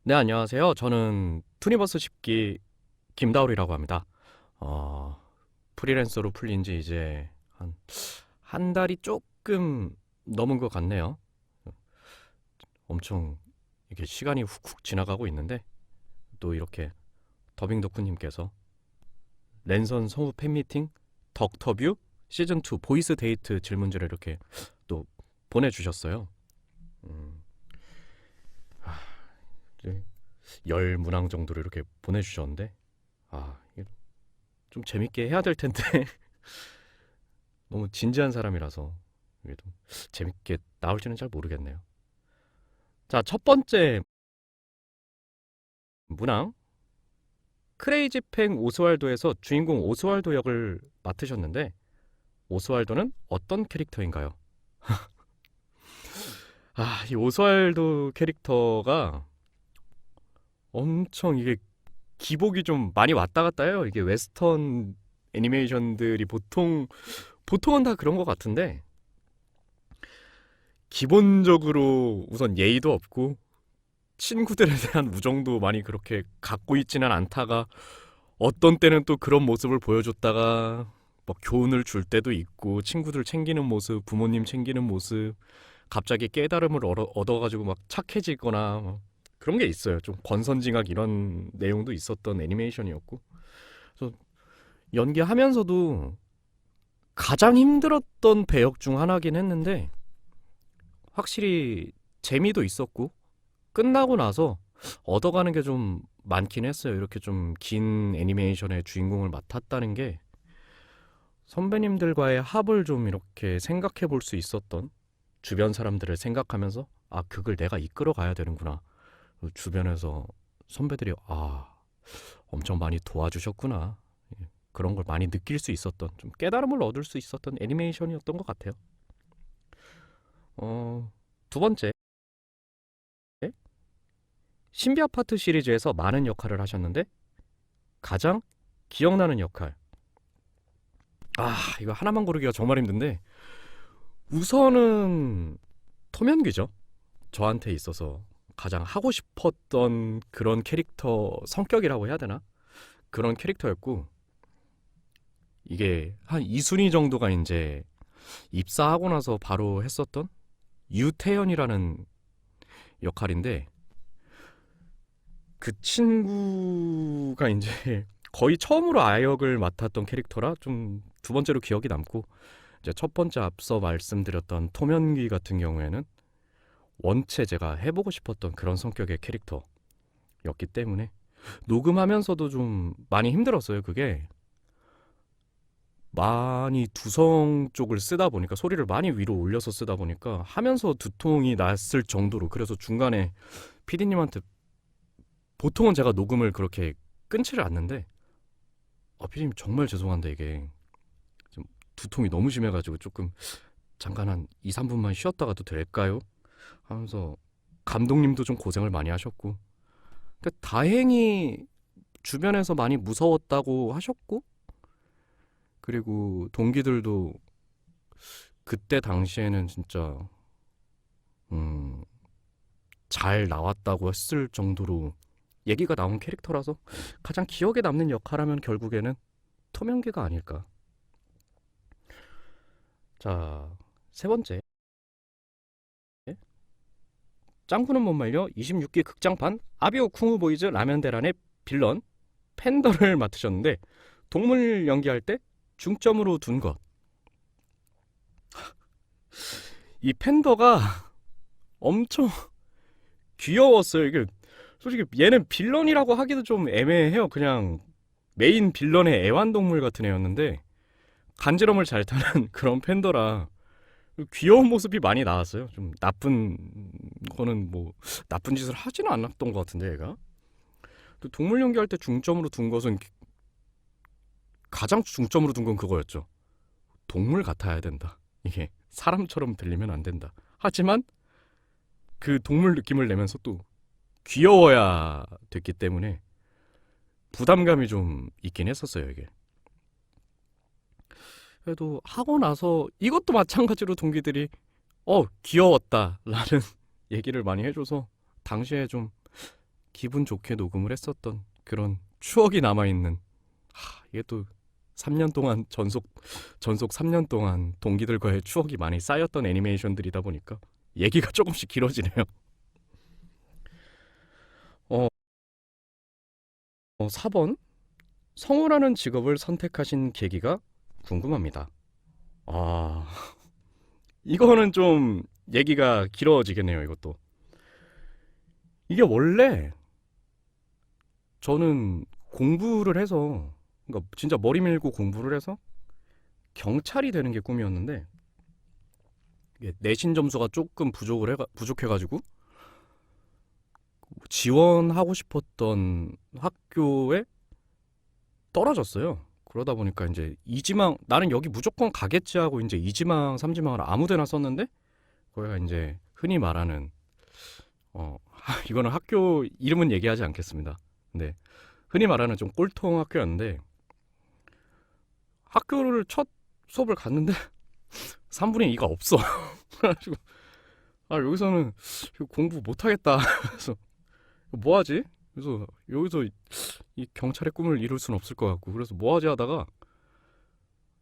네, 안녕하세요. 저는 투니버스 10기 김다울이라고 합니다. 어, 프리랜서로 풀린 지 이제 한 달이 조금 넘은 것 같네요. 엄청 이렇게 시간이 훅훅 지나가고 있는데 또 이렇게 더빙 덕후님께서 랜선 성우 팬미팅 덕터뷰 시즌2 보이스 데이트 질문지를 이렇게 또 보내주셨어요. 음, 이제 열 문항 정도로 이렇게 보내주셨는데 이게 좀 재밌게 해야 될 텐데 너무 진지한 사람이라서 이게 좀 재밌게 나올지는 잘 모르겠네요. 자, 첫 번째 문항. 크레이지팽 오스왈도에서 주인공 오스왈도 역을 맡으셨는데 오스왈도는 어떤 캐릭터인가요? 이 오스왈도 캐릭터가 엄청 이게 기복이 좀 많이 왔다 갔다 해요. 이게 웨스턴 애니메이션들이 보통은 다 그런 것 같은데 기본적으로 우선 예의도 없고 친구들에 대한 우정도 많이 그렇게 갖고 있지는 않다가 어떤 때는 또 그런 모습을 보여줬다가 뭐 교훈을 줄 때도 있고 친구들 챙기는 모습, 부모님 챙기는 모습, 갑자기 깨달음을 얻어가지고 막 착해지거나 뭐 그런 게 있어요. 좀 권선징악 이런 내용도 있었던 애니메이션이었고, 그래서 연기하면서도 가장 힘들었던 배역 중 하나긴 했는데 확실히 재미도 있었고 끝나고 나서 얻어가는 게 좀 많긴 했어요. 이렇게 좀 긴 애니메이션의 주인공을 맡았다는 게 선배님들과의 합을 좀 이렇게 생각해 볼 수 있었던, 주변 사람들을 생각하면서 그걸 내가 이끌어 가야 되는구나. 주변에서 선배들이 엄청 많이 도와주셨구나. 그런 걸 많이 느낄 수 있었던, 좀 깨달음을 얻을 수 있었던 애니메이션이었던 것 같아요. 두 번째, 신비 아파트 시리즈에서 많은 역할을 하셨는데 가장 기억나는 역할. 이거 하나만 고르기가 정말 힘든데 우선은 토면귀죠. 저한테 있어서 가장 하고 싶었던 그런 캐릭터 성격이라고 해야 되나? 그런 캐릭터였고, 이게 한 2순위 정도가 이제 입사하고 나서 바로 했었던 유태연이라는 역할인데, 그 친구가 이제 거의 처음으로 아역을 맡았던 캐릭터라 좀 두 번째로 기억이 남고, 이제 첫 번째 앞서 말씀드렸던 토면귀 같은 경우에는 원체 제가 해보고 싶었던 그런 성격의 캐릭터였기 때문에 녹음하면서도 좀 많이 힘들었어요. 그게 많이 두성 쪽을 쓰다 보니까, 소리를 많이 위로 올려서 쓰다 보니까 하면서 두통이 났을 정도로, 그래서 중간에 피디님한테, 보통은 제가 녹음을 그렇게 끊지를 않는데 피디님 정말 죄송한데 이게 좀 두통이 너무 심해가지고 조금 잠깐 한 2, 3분만 쉬었다가도 될까요? 하면서 감독님도 좀 고생을 많이 하셨고, 근데 다행히 주변에서 많이 무서웠다고 하셨고, 그리고 동기들도 그때 당시에는 진짜 음, 잘 나왔다고 했을 정도로 얘기가 나온 캐릭터라서 가장 기억에 남는 역할하면 결국에는 토명계가 아닐까. 자, 세 번째, 짱구는 못 말려 26기 극장판 아비오 쿵우 보이즈 라면 대란의 빌런 팬더를 맡으셨는데 동물 연기할 때 중점으로 둔 것. 이 팬더가 엄청 귀여웠어요. 이게 솔직히 얘는 빌런이라고 하기도 좀 애매해요. 그냥 메인 빌런의 애완동물 같은 애였는데 간지럼을 잘 타는 그런 팬더라 귀여운 모습이 많이 나왔어요. 좀 나쁜 거는 뭐 나쁜 짓을 하지는 않았던 것 같은데 얘가. 또 동물 연기할 때 중점으로 둔 것은, 가장 중점으로 둔 건 그거였죠. 동물 같아야 된다. 이게 사람처럼 들리면 안 된다. 하지만 그 동물 느낌을 내면서 또 귀여워야 됐기 때문에 부담감이 좀 있긴 했었어요, 이게. 그래도 하고 나서 이것도 마찬가지로 동기들이 귀여웠다 라는 얘기를 많이 해줘서 당시에 좀 기분 좋게 녹음을 했었던 그런 추억이 남아있는, 이게 또 3년 동안 전속 3년 동안 동기들과의 추억이 많이 쌓였던 애니메이션들이다 보니까 얘기가 조금씩 길어지네요. 어, 4번 성우라는 직업을 선택하신 계기가 궁금합니다. 아, 이거는 좀 얘기가 길어지겠네요, 이것도. 이게 원래 저는 공부를 해서, 그러니까 진짜 머리 밀고 공부를 해서 경찰이 되는 게 꿈이었는데, 이게 내신 점수가 조금 부족해가지고 지원하고 싶었던 학교에 떨어졌어요. 그러다 보니까 이제 이지망, 나는 여기 무조건 가겠지 하고 이제 이지망, 삼지망을 아무 데나 썼는데, 거기가 이제 흔히 말하는, 이거는 학교 이름은 얘기하지 않겠습니다. 근데 흔히 말하는 좀 꼴통 학교였는데, 학교를 첫 수업을 갔는데 3분의 2가 없어. 그래가지고 여기서는 공부 못하겠다. 그래서 뭐 하지? 그래서 여기서 이 경찰의 꿈을 이룰 수는 없을 것 같고, 그래서 뭐 하지 하다가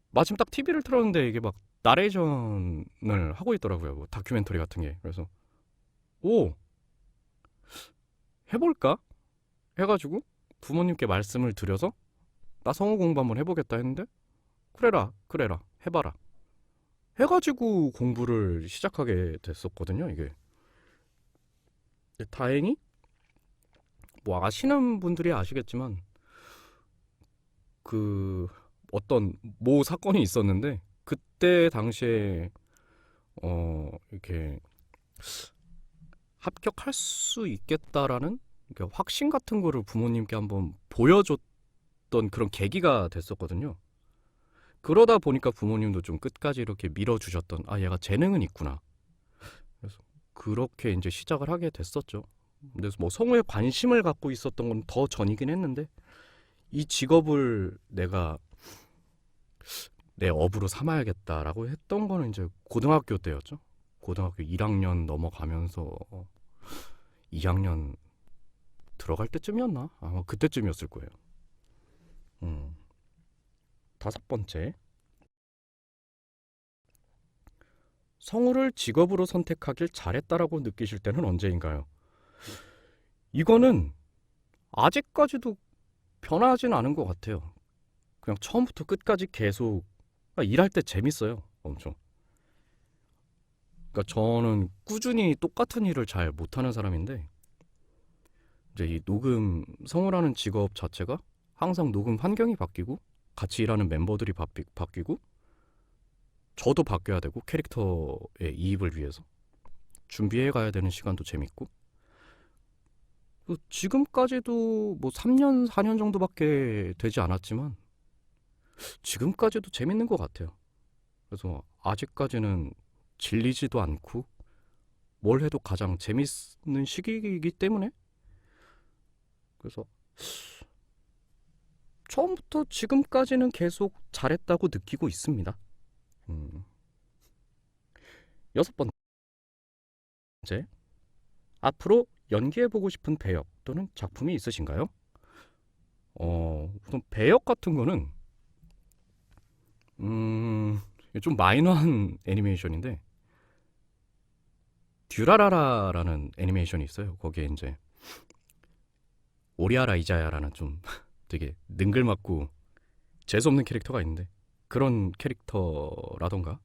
마침 딱 TV를 틀었는데 이게 막 나레이션을 하고 있더라고요. 뭐 다큐멘터리 같은 게. 그래서 오, 해볼까? 해가지고 부모님께 말씀을 드려서 나 성우 공부 한번 해보겠다 했는데, 그래라 해봐라 해가지고 공부를 시작하게 됐었거든요, 이게. 근데 다행히 뭐 아시는 분들이 아시겠지만 그 어떤 모 사건이 있었는데, 그때 당시에 이렇게 합격할 수 있겠다라는 이렇게 확신 같은 거를 부모님께 한번 보여줬던 그런 계기가 됐었거든요. 그러다 보니까 부모님도 좀 끝까지 이렇게 밀어주셨던, 얘가 재능은 있구나. 그래서 그렇게 이제 시작을 하게 됐었죠. 그래서 뭐 성우에 관심을 갖고 있었던 건 더 전이긴 했는데, 이 직업을 내가 내 업으로 삼아야겠다라고 했던 거는 이제 고등학교 때였죠. 고등학교 1학년 넘어가면서 2학년 들어갈 때쯤이었나? 아마 그때쯤이었을 거예요. 음. 5번째, 성우를 직업으로 선택하길 잘했다라고 느끼실 때는 언제인가요? 이거는 아직까지도 변하진 않은 것 같아요. 그냥 처음부터 끝까지 계속 일할 때 재밌어요. 엄청. 그러니까 저는 꾸준히 똑같은 일을 잘 못하는 사람인데, 이제 이 녹음 성우라는 직업 자체가 항상 녹음 환경이 바뀌고 같이 일하는 멤버들이 바뀌고 저도 바뀌어야 되고, 캐릭터의 이입을 위해서 준비해 가야 되는 시간도 재밌고, 지금까지도 뭐 3년, 4년 정도밖에 되지 않았지만 지금까지도 재밌는 것 같아요. 그래서 아직까지는 질리지도 않고 뭘 해도 가장 재밌는 시기이기 때문에, 그래서 처음부터 지금까지는 계속 잘했다고 느끼고 있습니다. 6번째, 앞으로 연기해보고 싶은 배역 또는 작품이 있으신가요? 우선 배역 같은 거는 좀 마이너한 애니메이션인데, 듀라라라라는 애니메이션이 있어요. 거기에 이제 오리아라 이자야라는 좀 되게 능글맞고 재수없는 캐릭터가 있는데, 그런 캐릭터라던가,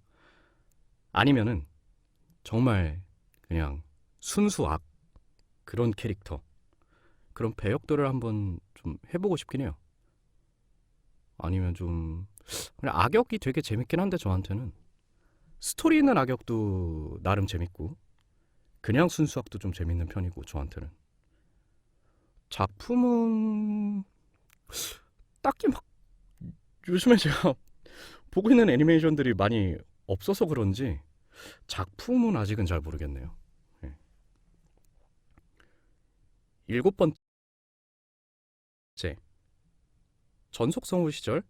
아니면은 정말 그냥 순수 악, 그런 캐릭터, 그런 배역들을 한번 좀 해보고 싶긴 해요. 아니면 좀 그냥 악역이 되게 재밌긴 한데, 저한테는 스토리 있는 악역도 나름 재밌고 그냥 순수 악도 좀 재밌는 편이고, 저한테는. 작품은 딱히 막 요즘에 제가 보고 있는 애니메이션들이 많이 없어서 그런지 작품은 아직은 잘 모르겠네요. 예. 7번째, 전속 성우 시절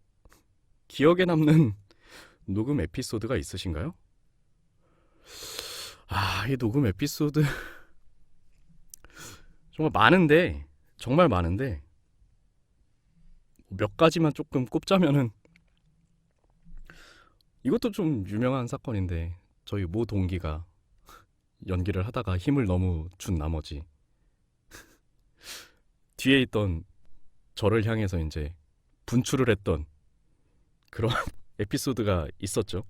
기억에 남는 녹음 에피소드가 있으신가요? 이 녹음 에피소드 정말 많은데, 정말 많은데 몇 가지만 조금 꼽자면은 이것도 좀 유명한 사건인데 저희 모 동기가 연기를 하다가 힘을 너무 준 나머지 뒤에 있던 저를 향해서 이제 분출을 했던 그런 에피소드가 있었죠.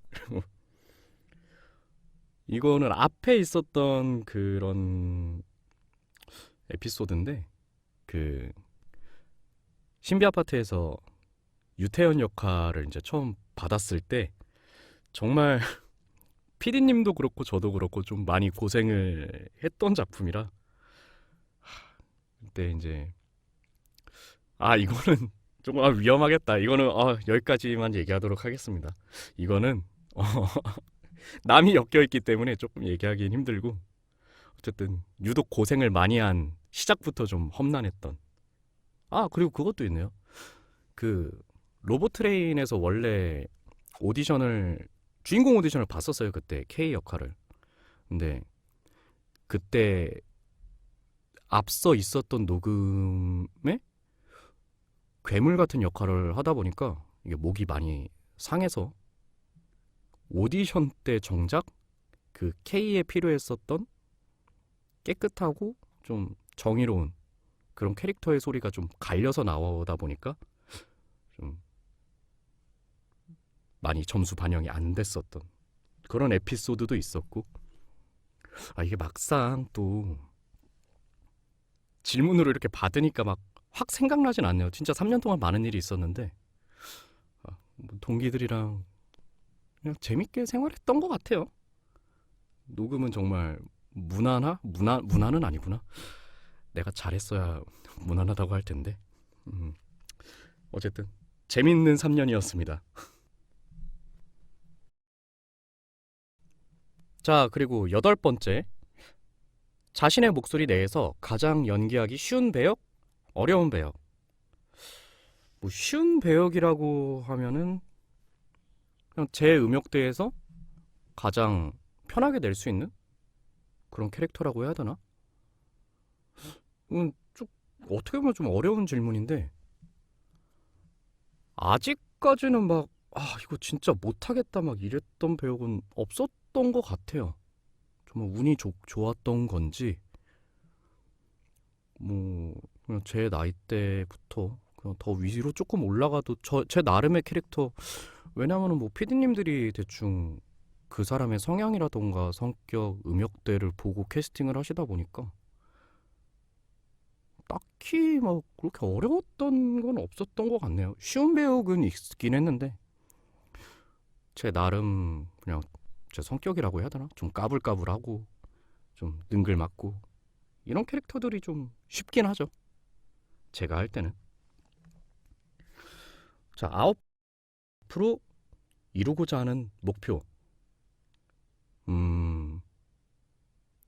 그리고 이거는 앞에 있었던 그런 에피소드인데 그 신비 아파트에서 유태현 역할을 이제 처음 받았을 때 정말 피디님도 그렇고 저도 그렇고 좀 많이 고생을 했던 작품이라 그때 이제 이거는 조금 위험하겠다. 이거는 여기까지만 얘기하도록 하겠습니다. 이거는 남이 엮여 있기 때문에 조금 얘기하기는 힘들고 어쨌든 유독 고생을 많이 한 시작부터 좀 험난했던 그리고 그것도 있네요. 그 로봇 트레인에서 원래 오디션을 주인공 오디션을 봤었어요. 그때 K 역할을. 근데 그때 앞서 있었던 녹음에 괴물 같은 역할을 하다 보니까 이게 목이 많이 상해서 오디션 때 정작 그 K에 필요했었던 깨끗하고 좀 정의로운 그런 캐릭터의 소리가 좀 갈려서 나오다 보니까 좀 많이 점수 반영이 안 됐었던 그런 에피소드도 있었고 이게 막상 또 질문으로 이렇게 받으니까 막 확 생각나진 않네요. 진짜 3년 동안 많은 일이 있었는데 동기들이랑 그냥 재밌게 생활했던 것 같아요. 녹음은 정말 무난은 아니구나. 내가 잘했어야 무난하다고 할 텐데. 어쨌든 재밌는 3년이었습니다. 자, 그리고 8번째. 자신의 목소리 내에서 가장 연기하기 쉬운 배역, 어려운 배역. 뭐 쉬운 배역이라고 하면은 그냥 제 음역대에서 가장 편하게 낼 수 있는 그런 캐릭터라고 해야 되나? 좀 어떻게 보면 좀 어려운 질문인데 아직까지는 막 이거 진짜 못하겠다 막 이랬던 배역은 없었던 것 같아요. 정말 운이 좋았던 건지 뭐 그냥 제 나이 때부터 그냥 더 위로 조금 올라가도 제 나름의 캐릭터 왜냐면은 뭐 피디님들이 대충 그 사람의 성향이라던가 성격, 음역대를 보고 캐스팅을 하시다 보니까 딱히 막 그렇게 어려웠던 건 없었던 것 같네요. 쉬운 배역은 있긴 했는데 제 나름 그냥 제 성격이라고 해야 되나? 좀 까불까불하고 좀 능글맞고 이런 캐릭터들이 좀 쉽긴 하죠. 제가 할 때는. 자, 앞으로 이루고자 하는 목표.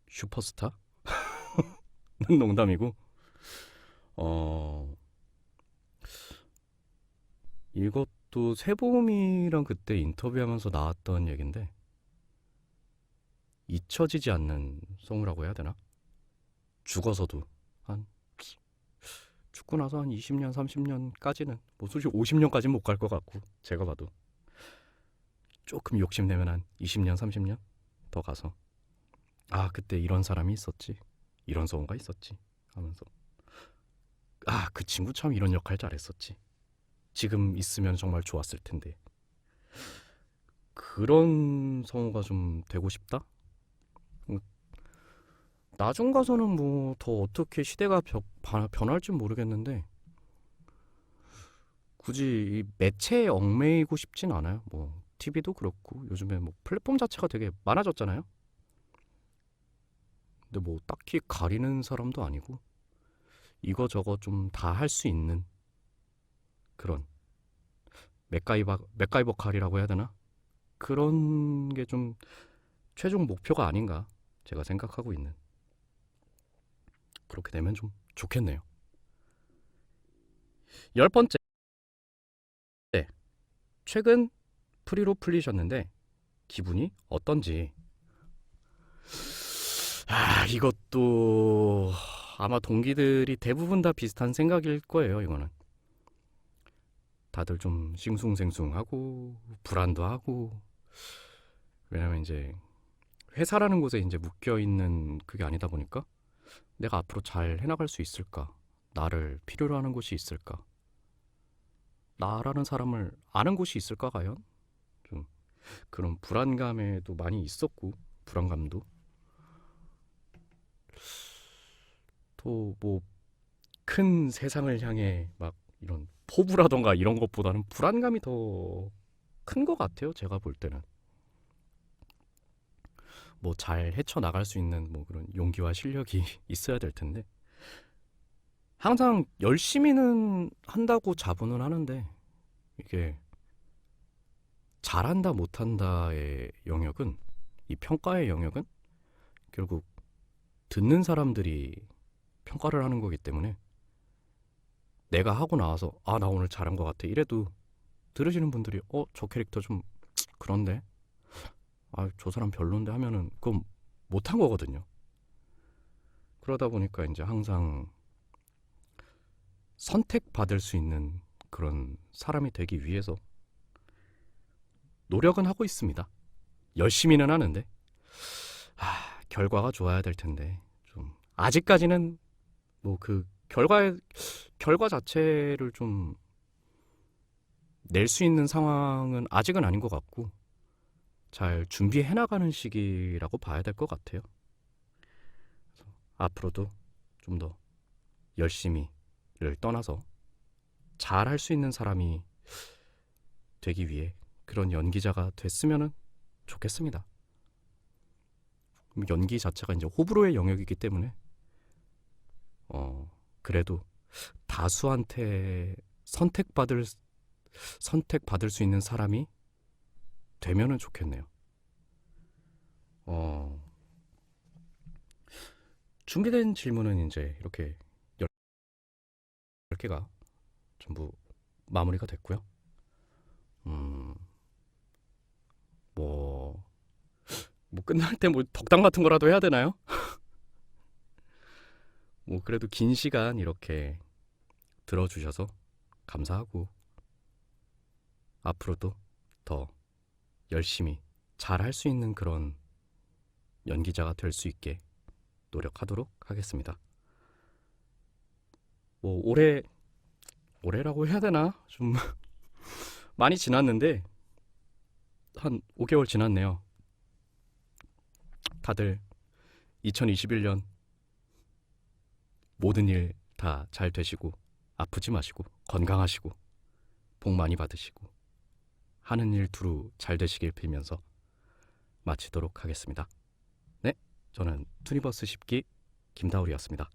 슈퍼스타? 는 농담이고 어 이것도 세봄이랑 그때 인터뷰하면서 나왔던 얘긴데 잊혀지지 않는 성우라고 해야 되나? 죽어서도 한 죽고 나서 한 20년, 30년까지는 뭐 솔직히 50년까지는 못 갈 것 같고 제가 봐도 조금 욕심내면 한 20년, 30년 더 가서 그때 이런 사람이 있었지, 이런 성우가 있었지 하면서 그 친구 참 이런 역할 잘했었지, 지금 있으면 정말 좋았을 텐데 그런 성우가 좀 되고 싶다? 나중 가서는 뭐 더 어떻게 시대가 변할지 모르겠는데 굳이 이 매체에 얽매이고 싶진 않아요. 뭐 TV도 그렇고 요즘에 뭐 플랫폼 자체가 되게 많아졌잖아요. 근데 뭐 딱히 가리는 사람도 아니고 이거저거 좀 다 할 수 있는 그런 맥가이버 칼이라고 해야 되나? 그런 게 좀 최종 목표가 아닌가 제가 생각하고 있는. 그렇게 되면 좀 좋겠네요. 10번째. 최근 프리로 풀리셨는데 기분이 어떤지. 이것도 아마 동기들이 대부분 다 비슷한 생각일 거예요, 이거는. 다들 좀 싱숭생숭하고 불안도 하고. 왜냐면 이제 회사라는 곳에 이제 묶여 있는 그게 아니다 보니까 내가 앞으로 잘 해나갈 수 있을까? 나를 필요로 하는 곳이 있을까? 나라는 사람을 아는 곳이 있을까 과연? 좀 그런 불안감에도 많이 있었고, 불안감도 또 뭐 큰 세상을 향해 막 이런 포부라던가 이런 것보다는 불안감이 더 큰 것 같아요, 제가 볼 때는. 뭐 잘 헤쳐나갈 수 있는 뭐 그런 용기와 실력이 있어야 될 텐데, 항상 열심히는 한다고 자부는 하는데, 이게 잘한다 못한다의 영역은, 이 평가의 영역은 결국 듣는 사람들이 평가를 하는 거기 때문에, 내가 하고 나와서 아, 나 오늘 잘한 것 같아 이래도 들으시는 분들이 저 캐릭터 좀 그런데, 아, 저 사람 별론데 하면은 그건 못한 거거든요. 그러다 보니까 이제 항상 선택받을 수 있는 그런 사람이 되기 위해서 노력은 하고 있습니다. 열심히는 하는데, 결과가 좋아야 될 텐데, 좀 아직까지는 뭐 그 결과 자체를 좀 낼 수 있는 상황은 아직은 아닌 것 같고, 잘 준비해 나가는 시기라고 봐야 될 것 같아요. 앞으로도 좀 더 열심히를 떠나서 잘 할 수 있는 사람이 되기 위해 그런 연기자가 됐으면 좋겠습니다. 연기 자체가 이제 호불호의 영역이기 때문에 그래도 다수한테 선택받을 수 있는 사람이 되면은 좋겠네요. 준비된 질문은 이제 이렇게 10개가 전부 마무리가 됐고요. 뭐 끝날 때 뭐 덕담 같은 거라도 해야 되나요? 뭐 그래도 긴 시간 이렇게 들어주셔서 감사하고, 앞으로도 더 열심히 잘 할 수 있는 그런 연기자가 될 수 있게 노력하도록 하겠습니다. 뭐 올해라고 해야 되나? 좀 많이 지났는데 한 5개월 지났네요. 다들 2021년 모든 일 다 잘 되시고, 아프지 마시고, 건강하시고, 복 많이 받으시고, 하는 일 두루 잘 되시길 빌면서 마치도록 하겠습니다. 네, 저는 투니버스 10기 김다울이었습니다.